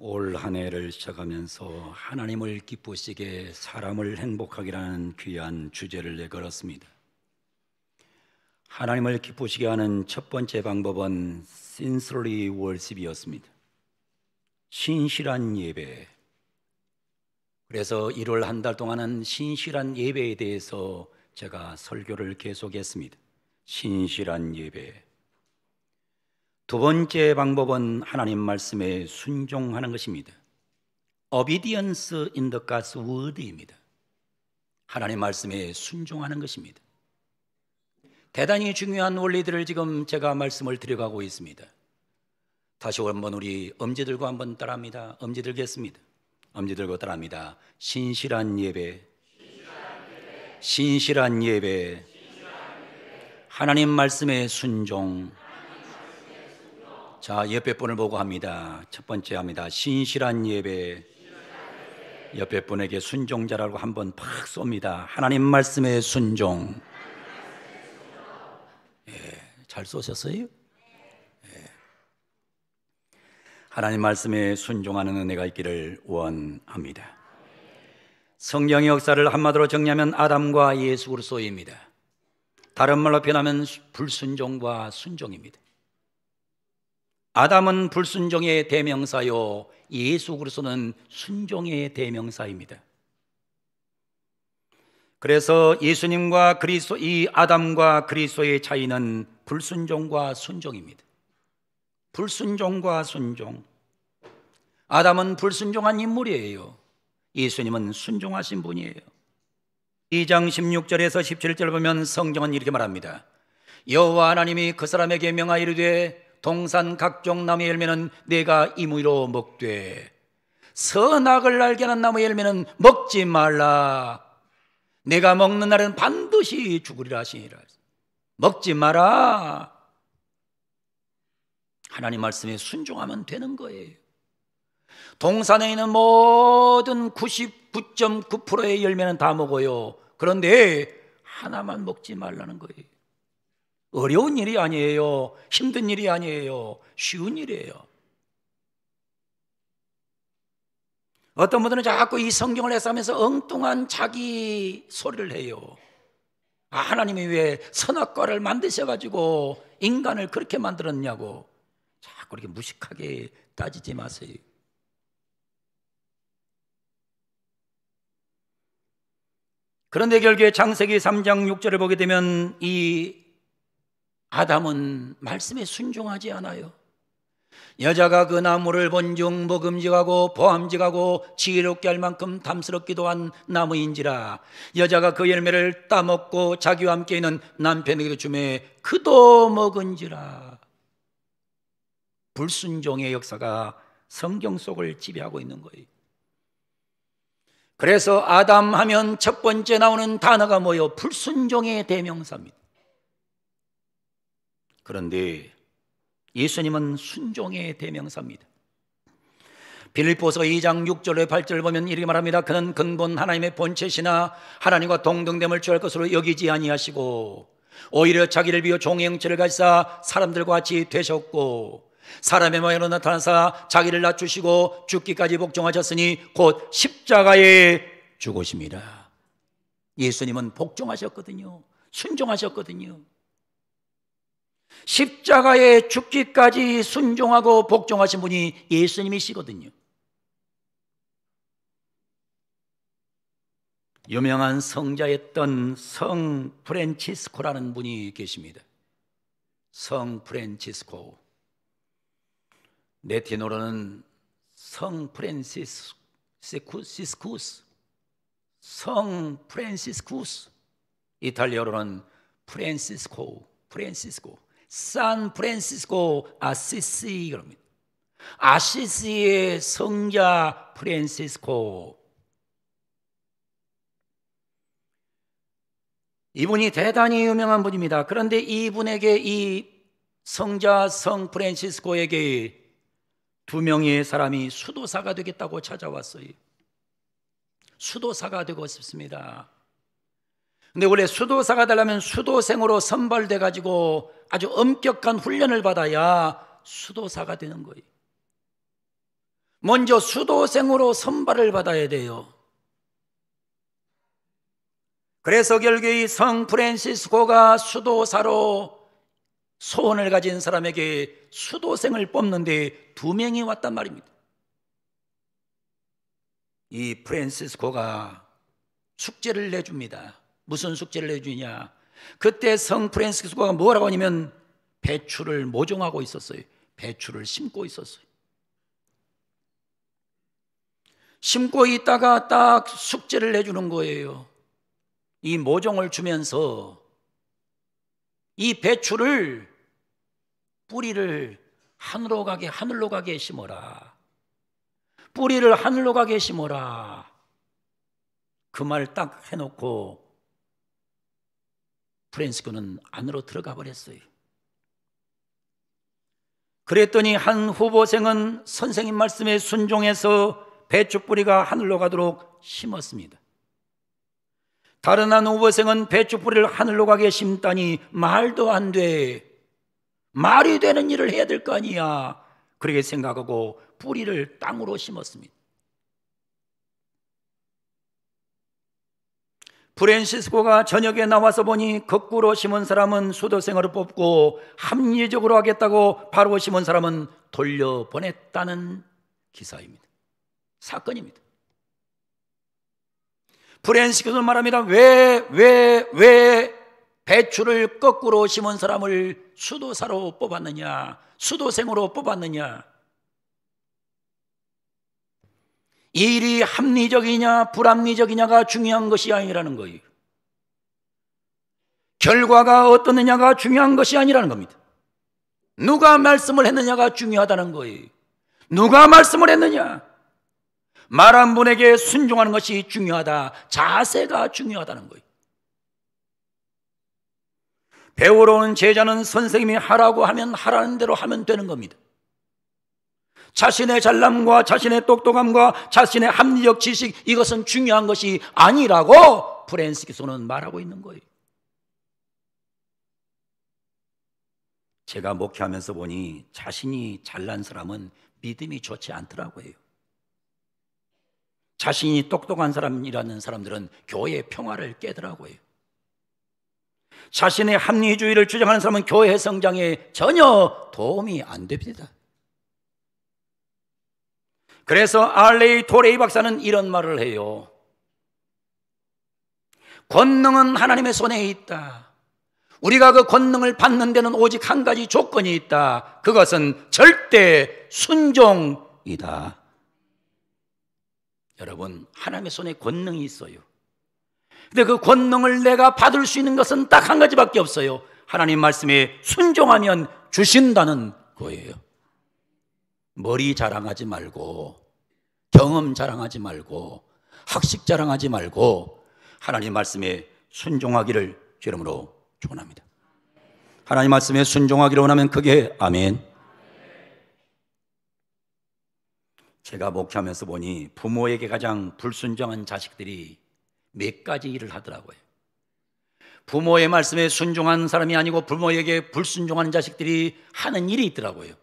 올 한 해를 시작하면서 하나님을 기쁘시게 사람을 행복하게 하는 귀한 주제를 내걸었습니다. 하나님을 기쁘시게 하는 첫 번째 방법은 Sincerely Worship이었습니다. 신실한 예배. 그래서 1월 한 달 동안은 신실한 예배에 대해서 제가 설교를 계속했습니다. 신실한 예배. 두 번째 방법은 하나님 말씀에 순종하는 것입니다. Obedience in the God's word입니다. 하나님 말씀에 순종하는 것입니다. 대단히 중요한 원리들을 지금 제가 말씀을 드려가고 있습니다. 다시 한번 우리 엄지들과 한번 따라합니다. 엄지 들겠습니다. 엄지 들고 따라합니다. 신실한 예배, 신실한 예배, 하나님 말씀에 순종. 자, 옆에 분을 보고 합니다. 첫 번째 합니다. 신실한 예배. 옆에 분에게 순종자라고 한번 팍 쏩니다. 하나님 말씀에 순종. 잘 쏘셨어요? 하나님 말씀에 순종하는 은혜가 있기를 원합니다. 성경의 역사를 한마디로 정리하면 아담과 예수 그리스도입니다. 다른 말로 표현하면 불순종과 순종입니다. 아담은 불순종의 대명사요, 예수 그리스도는 순종의 대명사입니다. 그래서 예수님과 그리스도, 이 아담과 그리스도의 차이는 불순종과 순종입니다. 불순종과 순종. 아담은 불순종한 인물이에요. 예수님은 순종하신 분이에요. 2장 16절에서 17절 보면 성경은 이렇게 말합니다. 여호와 하나님이 그 사람에게 명하이르되 동산 각종 나무의 열매는 내가 임의로 먹되 선악을 알게 하는 나무의 열매는 먹지 말라. 내가 먹는 날은 반드시 죽으리라 하시니라. 먹지 마라. 하나님 말씀에 순종하면 되는 거예요. 동산에 있는 모든 99.9%의 열매는 다 먹어요. 그런데 하나만 먹지 말라는 거예요. 어려운 일이 아니에요. 힘든 일이 아니에요. 쉬운 일이에요. 어떤 분들은 자꾸 이 성경을 해석하면서 엉뚱한 자기 소리를 해요. 하나님이 왜 선악과를 만드셔가지고 인간을 그렇게 만들었냐고. 자꾸 이렇게 무식하게 따지지 마세요. 그런데 결국에 창세기 3장 6절을 보게 되면 이 아담은 말씀에 순종하지 않아요. 여자가 그 나무를 본즉 먹음직하고 보암직하고 지혜롭게 할 만큼 탐스럽기도 한 나무인지라 여자가 그 열매를 따먹고 자기와 함께 있는 남편에게도 주매 그도 먹은지라. 불순종의 역사가 성경 속을 지배하고 있는 거예요. 그래서 아담 하면 첫 번째 나오는 단어가 뭐예요? 불순종의 대명사입니다. 그런데 예수님은 순종의 대명사입니다. 빌립보서 2장 6절에 8절을 보면 이렇게 말합니다. 그는 근본 하나님의 본체시나 하나님과 동등됨을 취할 것으로 여기지 아니하시고 오히려 자기를 비워 종의 형체를 가지사 사람들과 같이 되셨고 사람의 모양으로 나타나사 자기를 낮추시고 죽기까지 복종하셨으니 곧 십자가에 죽으심이라. 예수님은 복종하셨거든요. 순종하셨거든요. 십자가에 죽기까지 순종하고 복종하신 분이 예수님이시거든요. 유명한 성자였던 성 프란치스코라는 분이 계십니다. 성 프란치스코. 네티노로는 성 프란시스쿠스, 성 프란시스쿠스, 이탈리아로는 프란시스코, 산 프란시스코 아시시 그럽니다. 아시시의 성자 프란시스코. 이분이 대단히 유명한 분입니다. 그런데 이분에게 이 성자 성 프란시스코에게 두 명의 사람이 수도사가 되겠다고 찾아왔어요. 수도사가 되고 싶습니다. 근데 원래 수도사가 되려면 수도생으로 선발돼 가지고 아주 엄격한 훈련을 받아야 수도사가 되는 거예요. 먼저 수도생으로 선발을 받아야 돼요. 그래서 결국에 성 프란시스코가 수도사로 소원을 가진 사람에게 수도생을 뽑는데 2명이 왔단 말입니다. 이 프란시스코가 숙제를 내줍니다. 무슨 숙제를 내주냐? 그때 성 프란시스코가 뭐라고 하냐면 배추를 모종하고 있었어요. 배추를 심고 있었어요. 심고 있다가 딱 숙제를 내주는 거예요. 이 모종을 주면서 이 배추를 뿌리를 하늘로 가게 심어라. 뿌리를 하늘로 가게 심어라. 그 말 딱 해놓고 프란시스코는 안으로 들어가 버렸어요. 그랬더니 한 후보생은 선생님 말씀에 순종해서 배추 뿌리가 하늘로 가도록 심었습니다. 다른 한 후보생은 배추 뿌리를 하늘로 가게 심다니 말도 안 돼. 말이 되는 일을 해야 될 거 아니야. 그렇게 생각하고 뿌리를 땅으로 심었습니다. 프란시스코가 저녁에 나와서 보니 거꾸로 심은 사람은 수도생으로 뽑고 합리적으로 하겠다고 바로 심은 사람은 돌려보냈다는 기사입니다. 사건입니다. 프란시스코는 말합니다. 왜 배추를 거꾸로 심은 사람을 수도사로 뽑았느냐, 수도생으로 뽑았느냐? 이 일이 합리적이냐 불합리적이냐가 중요한 것이 아니라는 거예요. 결과가 어떻느냐가 중요한 것이 아니라는 겁니다. 누가 말씀을 했느냐가 중요하다는 거예요. 누가 말씀을 했느냐? 말한 분에게 순종하는 것이 중요하다. 자세가 중요하다는 거예요. 배우러 오는 제자는 선생님이 하라고 하면 하라는 대로 하면 되는 겁니다. 자신의 잘남과 자신의 똑똑함과 자신의 합리적 지식, 이것은 중요한 것이 아니라고 프란시스코는 말하고 있는 거예요. 제가 목회하면서 보니 자신이 잘난 사람은 믿음이 좋지 않더라고요. 자신이 똑똑한 사람이라는 사람들은 교회의 평화를 깨더라고요. 자신의 합리주의를 주장하는 사람은 교회 성장에 전혀 도움이 안 됩니다. 그래서 알레이 토레이 박사는 이런 말을 해요. 권능은 하나님의 손에 있다. 우리가 그 권능을 받는 데는 오직 한 가지 조건이 있다. 그것은 절대 순종이다. 여러분, 하나님의 손에 권능이 있어요. 근데 그 권능을 내가 받을 수 있는 것은 딱 한 가지밖에 없어요. 하나님 말씀에 순종하면 주신다는 거예요. 머리 자랑하지 말고, 경험 자랑하지 말고, 학식 자랑하지 말고 하나님 말씀에 순종하기를 주 이름으로 축원합니다. 하나님 말씀에 순종하기를 원하면 크게 아멘. 제가 목회하면서 보니 부모에게 가장 불순종한 자식들이 몇 가지 일을 하더라고요. 부모의 말씀에 순종한 사람이 아니고 부모에게 불순종하는 자식들이 하는 일이 있더라고요.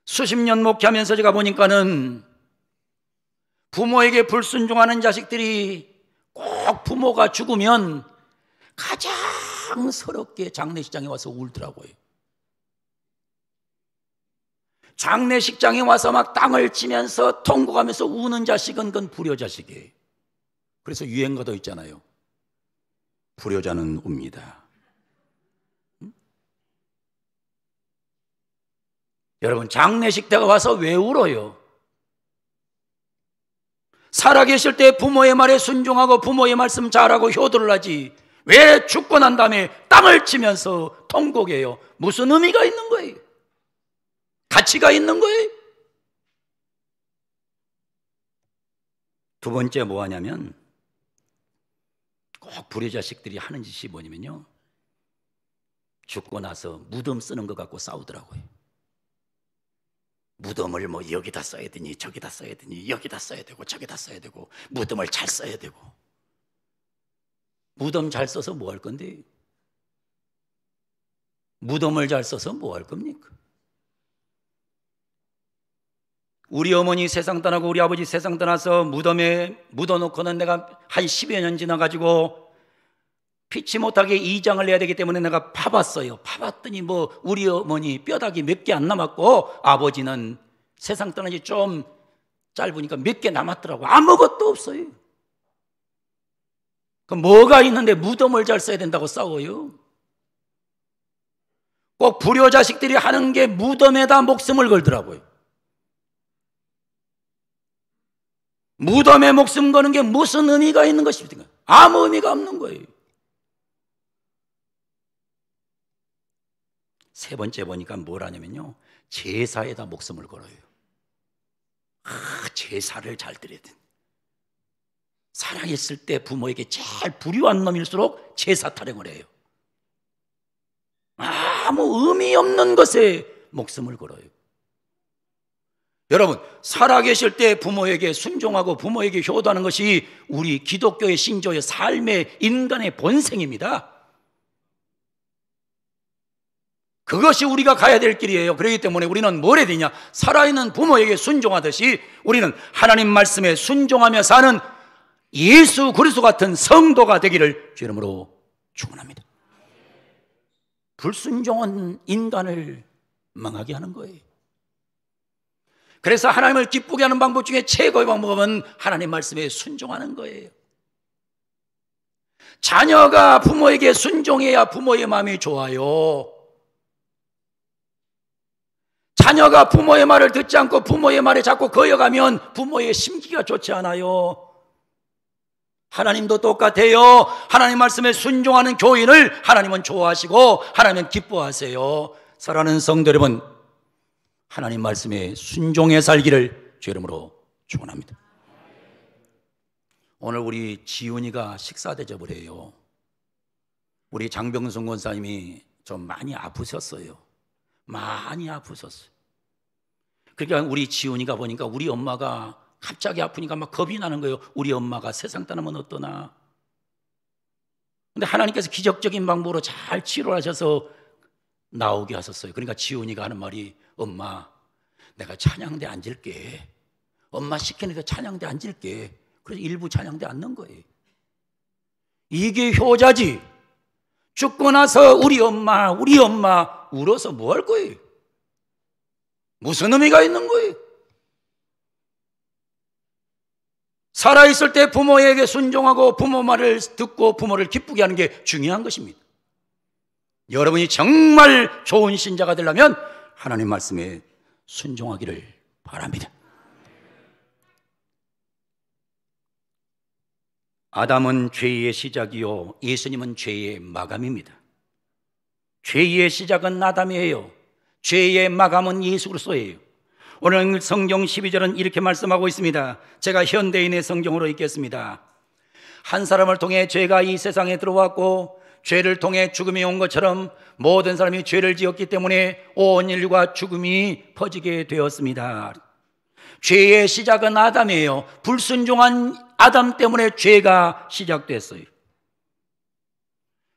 수십 년 목회하면서 제가 보니까는 부모에게 불순종하는 자식들이 꼭 부모가 죽으면 가장 서럽게 장례식장에 와서 울더라고요. 장례식장에 와서 막 땅을 치면서 통곡하면서 우는 자식은 그건 불효자식이에요. 그래서 유행가도 있잖아요. 불효자는 웁니다. 여러분, 장례식 때가 와서 왜 울어요? 살아계실 때 부모의 말에 순종하고 부모의 말씀 잘하고 효도를 하지, 왜 죽고 난 다음에 땅을 치면서 통곡해요? 무슨 의미가 있는 거예요? 가치가 있는 거예요? 두 번째 뭐 하냐면, 꼭 불효자식들이 하는 짓이 뭐냐면요, 죽고 나서 무덤 쓰는 것 갖고 싸우더라고요. 무덤을 뭐 여기다 써야 되니 저기다 써야 되니 여기다 써야 되고 저기다 써야 되고 무덤을 잘 써야 되고. 무덤 잘 써서 뭐 할 건데? 무덤을 잘 써서 뭐 할 겁니까? 우리 어머니 세상 떠나고 우리 아버지 세상 떠나서 무덤에 묻어놓고는 내가 한 10여 년 지나가지고 피치 못하게 이장을 내야 되기 때문에 내가 파봤어요. 파봤더니 뭐 우리 어머니 뼈다귀 몇 개 안 남았고 아버지는 세상 떠난 지 좀 짧으니까 몇 개 남았더라고. 아무것도 없어요. 그럼 뭐가 있는데 무덤을 잘 써야 된다고 싸워요? 꼭 불효 자식들이 하는 게 무덤에다 목숨을 걸더라고요. 무덤에 목숨 거는 게 무슨 의미가 있는 것입니까? 아무 의미가 없는 거예요. 세 번째 보니까 뭘 하냐면요, 제사에다 목숨을 걸어요. 제사를 잘 드려야 돼. 살아있을 때 부모에게 제일 불효한 놈일수록 제사 타령을 해요. 아무 의미 없는 것에 목숨을 걸어요. 여러분, 살아계실 때 부모에게 순종하고 부모에게 효도하는 것이 우리 기독교의 신조의 삶의 인간의 본성입니다. 그것이 우리가 가야 될 길이에요. 그렇기 때문에 우리는 뭘 해야 되냐? 살아있는 부모에게 순종하듯이 우리는 하나님 말씀에 순종하며 사는 예수 그리스도 같은 성도가 되기를 주 이름으로 축원합니다. 불순종한 인간을 망하게 하는 거예요. 그래서 하나님을 기쁘게 하는 방법 중에 최고의 방법은 하나님 말씀에 순종하는 거예요. 자녀가 부모에게 순종해야 부모의 마음이 좋아요. 자녀가 부모의 말을 듣지 않고 부모의 말에 자꾸 거여가면 부모의 심기가 좋지 않아요. 하나님도 똑같아요. 하나님 말씀에 순종하는 교인을 하나님은 좋아하시고 하나님은 기뻐하세요. 사랑하는 성도 여러분, 하나님 말씀에 순종해 살기를 주 이름으로 축원합니다. 오늘 우리 지훈이가 식사 대접을 해요. 우리 장병순 권사님이 좀 많이 아프셨어요. 많이 아프셨어요. 그러니까 우리 지훈이가 보니까 우리 엄마가 갑자기 아프니까 막 겁이 나는 거예요. 우리 엄마가 세상 떠나면 어떠나. 근데 하나님께서 기적적인 방법으로 잘 치료하셔서 나오게 하셨어요. 그러니까 지훈이가 하는 말이, 엄마, 내가 찬양대 앉을게. 엄마 시키는 대로 찬양대 앉을게. 그래서 일부 찬양대 앉는 거예요. 이게 효자지. 죽고 나서 우리 엄마 울어서 뭐 할 거예요? 무슨 의미가 있는 거예요? 살아있을 때 부모에게 순종하고 부모 말을 듣고 부모를 기쁘게 하는 게 중요한 것입니다. 여러분이 정말 좋은 신자가 되려면 하나님 말씀에 순종하기를 바랍니다. 아담은 죄의 시작이요 예수님은 죄의 마감입니다. 죄의 시작은 아담이에요. 죄의 마감은 예수 그리스도예요. 오늘 성경 12절은 이렇게 말씀하고 있습니다. 제가 현대인의 성경으로 읽겠습니다. 한 사람을 통해 죄가 이 세상에 들어왔고 죄를 통해 죽음이 온 것처럼 모든 사람이 죄를 지었기 때문에 온 인류가 죽음이 퍼지게 되었습니다. 죄의 시작은 아담이에요. 불순종한 아담 때문에 죄가 시작됐어요.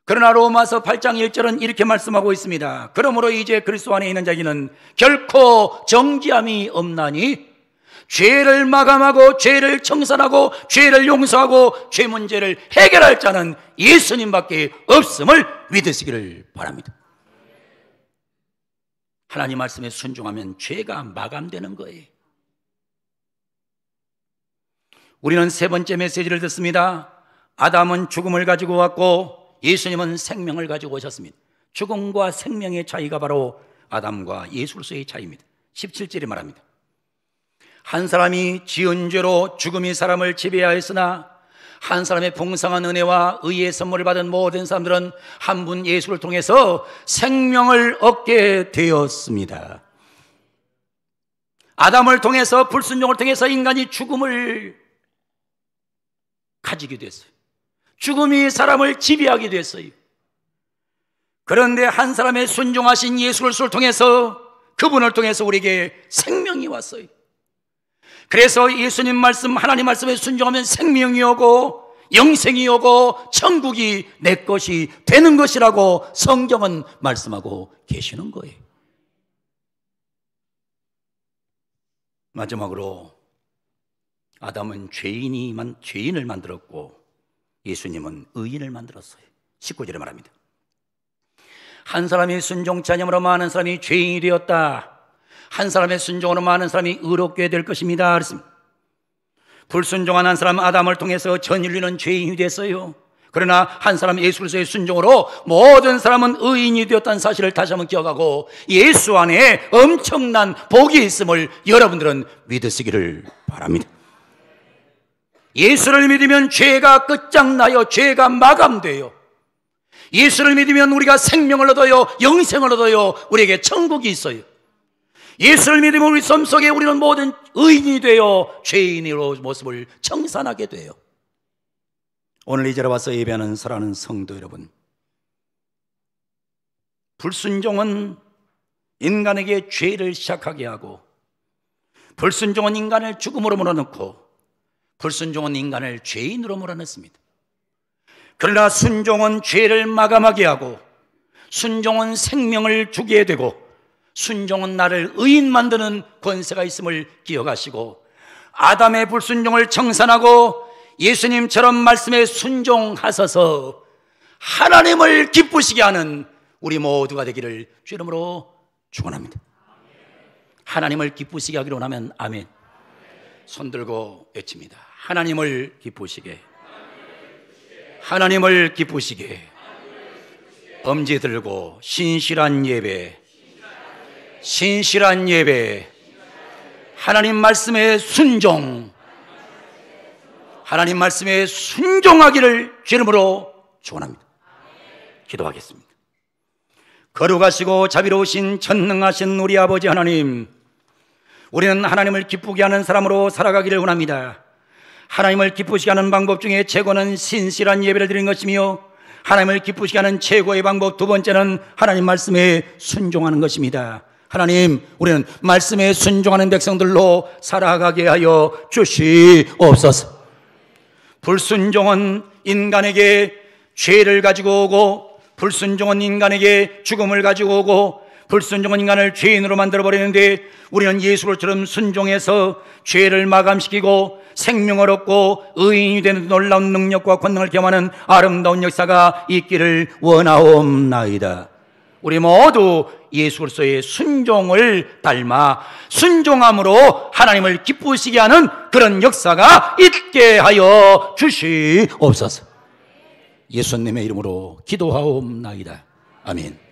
그러나 로마서 8장 1절은 이렇게 말씀하고 있습니다. 그러므로 이제 그리스도 안에 있는 자에게는 결코 정죄함이 없나니 죄를 마감하고 죄를 청산하고 죄를 용서하고 죄 문제를 해결할 자는 예수님밖에 없음을 믿으시기를 바랍니다. 하나님 말씀에 순종하면 죄가 마감되는 거예요. 우리는 세 번째 메시지를 듣습니다. 아담은 죽음을 가지고 왔고 예수님은 생명을 가지고 오셨습니다. 죽음과 생명의 차이가 바로 아담과 예수 그리스도의 차이입니다. 17절에 말합니다. 한 사람이 지은 죄로 죽음이 사람을 지배하였으나 한 사람의 풍성한 은혜와 의의 선물을 받은 모든 사람들은 한 분 예수를 통해서 생명을 얻게 되었습니다. 아담을 통해서, 불순종을 통해서 인간이 죽음을 가지게 됐어요. 죽음이 사람을 지배하게 됐어요. 그런데 한 사람의 순종하신 예수 그리스도를 통해서, 그분을 통해서 우리에게 생명이 왔어요. 그래서 예수님 말씀, 하나님 말씀에 순종하면 생명이 오고 영생이 오고 천국이 내 것이 되는 것이라고 성경은 말씀하고 계시는 거예요. 마지막으로 아담은 죄인을 만들었고 예수님은 의인을 만들었어요. 19절에 말합니다. 한 사람이 순종치 아니함으로 많은 사람이 죄인이 되었다. 한 사람의 순종으로 많은 사람이 의롭게 될 것입니다. 그랬습니다. 불순종한 한 사람 아담을 통해서 전 인류는 죄인이 됐어요. 그러나 한 사람 예수 그리스도의 순종으로 모든 사람은 의인이 되었다는 사실을 다시 한번 기억하고 예수 안에 엄청난 복이 있음을 여러분들은 믿으시기를 바랍니다. 예수를 믿으면 죄가 끝장나요. 죄가 마감돼요. 예수를 믿으면 우리가 생명을 얻어요. 영생을 얻어요. 우리에게 천국이 있어요. 예수를 믿으면 우리 삶 속에 우리는 모든 의인이 되어 죄인의 모습을 청산하게 돼요. 오늘 이 자리에 와서 예배하는 사랑하는 성도 여러분, 불순종은 인간에게 죄를 시작하게 하고, 불순종은 인간을 죽음으로 몰아넣고, 불순종은 인간을 죄인으로 몰아넣습니다. 그러나 순종은 죄를 마감하게 하고, 순종은 생명을 주게 되고, 순종은 나를 의인 만드는 권세가 있음을 기억하시고, 아담의 불순종을 청산하고 예수님처럼 말씀에 순종하셔서 하나님을 기쁘시게 하는 우리 모두가 되기를 주 이름으로 축원합니다. 하나님을 기쁘시게 하기로 원하면 아멘. 손 들고 외칩니다. 하나님을 기쁘시게, 하나님을 기쁘시게. 엄지 들고 신실한 예배, 신실한 예배, 하나님 말씀에 순종, 하나님 말씀에 순종하기를 주 이름으로 축원합니다. 기도하겠습니다. 거룩하시고 자비로우신 전능하신 우리 아버지 하나님, 우리는 하나님을 기쁘게 하는 사람으로 살아가기를 원합니다. 하나님을 기쁘시게 하는 방법 중에 최고는 신실한 예배를 드리는 것이며, 하나님을 기쁘시게 하는 최고의 방법 두 번째는 하나님 말씀에 순종하는 것입니다. 하나님, 우리는 말씀에 순종하는 백성들로 살아가게 하여 주시옵소서. 불순종은 인간에게 죄를 가지고 오고, 불순종은 인간에게 죽음을 가지고 오고, 불순종은 인간을 죄인으로 만들어버리는데, 우리는 예수처럼 순종해서 죄를 마감시키고 생명을 얻고 의인이 되는 놀라운 능력과 권능을 경험하는 아름다운 역사가 있기를 원하옵나이다. 우리 모두 예수 그리스도의 순종을 닮아 순종함으로 하나님을 기쁘시게 하는 그런 역사가 있게 하여 주시옵소서. 예수님의 이름으로 기도하옵나이다. 아멘.